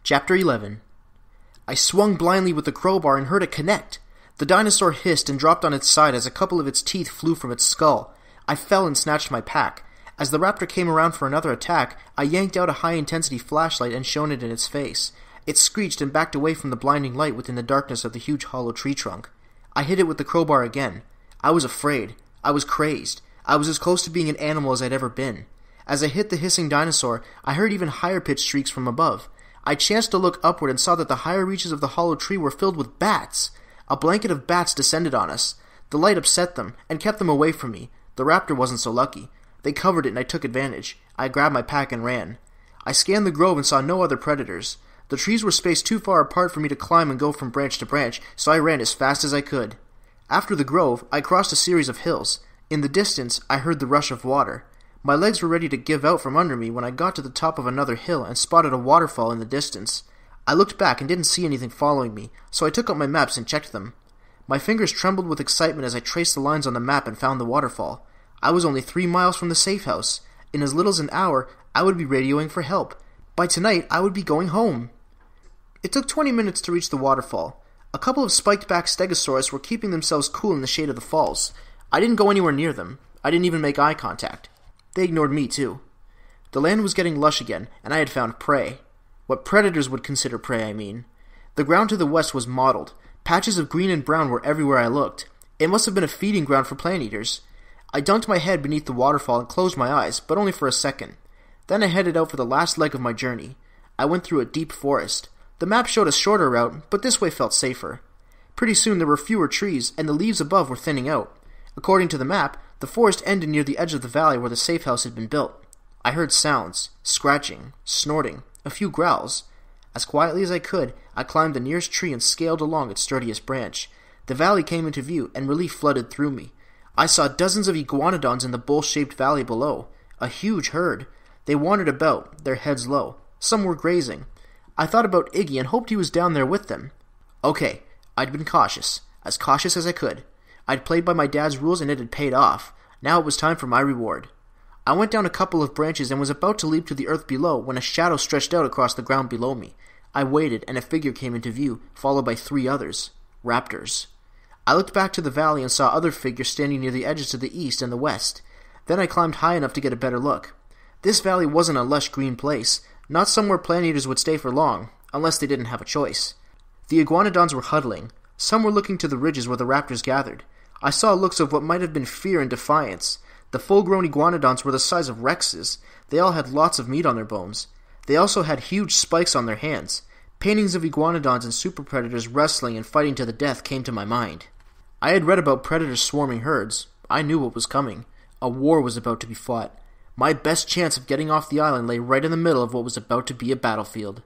Chapter 11. I swung blindly with the crowbar and heard it connect. The dinosaur hissed and dropped on its side as a couple of its teeth flew from its skull. I fell and snatched my pack. As the raptor came around for another attack, I yanked out a high-intensity flashlight and shone it in its face. It screeched and backed away from the blinding light within the darkness of the huge hollow tree trunk. I hit it with the crowbar again. I was afraid. I was crazed. I was as close to being an animal as I'd ever been. As I hit the hissing dinosaur, I heard even higher-pitched shrieks from above. I chanced to look upward and saw that the higher reaches of the hollow tree were filled with bats. A blanket of bats descended on us. The light upset them, and kept them away from me. The raptor wasn't so lucky. They covered it and I took advantage. I grabbed my pack and ran. I scanned the grove and saw no other predators. The trees were spaced too far apart for me to climb and go from branch to branch, so I ran as fast as I could. After the grove, I crossed a series of hills. In the distance, I heard the rush of water. My legs were ready to give out from under me when I got to the top of another hill and spotted a waterfall in the distance. I looked back and didn't see anything following me, so I took out my maps and checked them. My fingers trembled with excitement as I traced the lines on the map and found the waterfall. I was only 3 miles from the safe house. In as little as an hour, I would be radioing for help. By tonight, I would be going home. It took 20 minutes to reach the waterfall. A couple of spiked-back stegosaurus were keeping themselves cool in the shade of the falls. I didn't go anywhere near them. I didn't even make eye contact. They ignored me, too. The land was getting lush again, and I had found prey. What predators would consider prey, I mean. The ground to the west was mottled. Patches of green and brown were everywhere I looked. It must have been a feeding ground for plant-eaters. I dunked my head beneath the waterfall and closed my eyes, but only for a second. Then I headed out for the last leg of my journey. I went through a deep forest. The map showed a shorter route, but this way felt safer. Pretty soon there were fewer trees, and the leaves above were thinning out. According to the map, the forest ended near the edge of the valley where the safe house had been built. I heard sounds, scratching, snorting, a few growls. As quietly as I could, I climbed the nearest tree and scaled along its sturdiest branch. The valley came into view, and relief flooded through me. I saw dozens of iguanodons in the bowl-shaped valley below, a huge herd. They wandered about, their heads low. Some were grazing. I thought about Iggy and hoped he was down there with them. Okay, I'd been cautious, as cautious as I could. I'd played by my dad's rules and it had paid off. Now it was time for my reward. I went down a couple of branches and was about to leap to the earth below when a shadow stretched out across the ground below me. I waited and a figure came into view, followed by 3 others. Raptors. I looked back to the valley and saw other figures standing near the edges to the east and the west. Then I climbed high enough to get a better look. This valley wasn't a lush green place, not somewhere plant-eaters would stay for long, unless they didn't have a choice. The iguanodons were huddling. Some were looking to the ridges where the raptors gathered. I saw looks of what might have been fear and defiance. The full-grown iguanodons were the size of rexes. They all had lots of meat on their bones. They also had huge spikes on their hands. Paintings of iguanodons and super predators wrestling and fighting to the death came to my mind. I had read about predators swarming herds. I knew what was coming. A war was about to be fought. My best chance of getting off the island lay right in the middle of what was about to be a battlefield.